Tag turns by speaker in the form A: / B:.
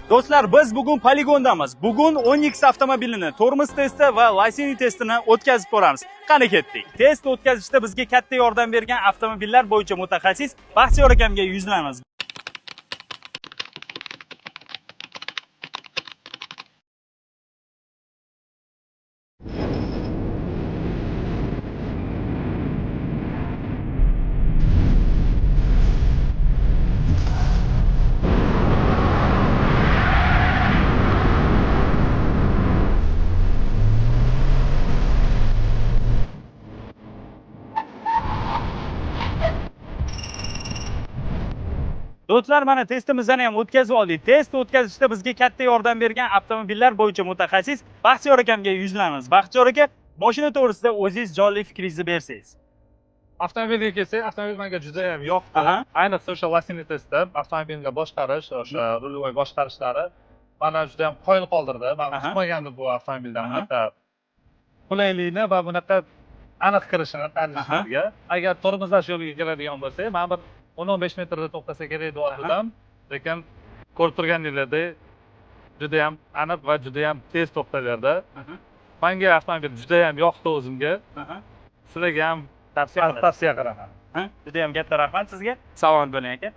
A: Do'stlar, biz bugun poligondamiz. Bugun 10X avtomobilini tormoz testi va layseni testini o'tkazib ko'ramiz. Qani ketdik. Test o'tkazishda bizga katta yordam bergan avtomobillar bo'yicha mutaxassis Baxtiyor akamga yuzlanamiz. Do'stlar, mana testimizni ham o'tkazib oldik. Test o'tkazishda bizga katta yordam bergan avtomobillar bo'yicha mutaxassis Baxtiyor akamga yuzlanamiz. Baxtiyor aka, mashina to'g'risida o'zingiz jonli fikringizni bersangiz.
B: Avtomobilga kelsak, avtomobil menga juda ham yoqdi.
A: Aha.
B: Ayniqsa o'sha lassini testda avtomobilga boshqarish, o'sha rulovoy boshqarishlari meni juda ham qoyil qoldirdi. Men
A: Aha.
B: kutmagandim bu avtomobildan.
A: Aha.
B: Bunaqa qulaylikni va bunaqa aniq kirishini tanishlarga. Agar tormozlash yo'liga keladigan bo'lsak, men bir 10-15 metrda to'xtasa kerak deb o'yladim. Lekin ko'rib turganinglardek juda ham aniq va juda ham tez to'xtaverdi. Menga avtomobil juda ham yoqdi o'zimga. Sizlarga ham tavsiya qilaman.
A: Juda ham katta rahmat sizga. Salomat bo'ling aka.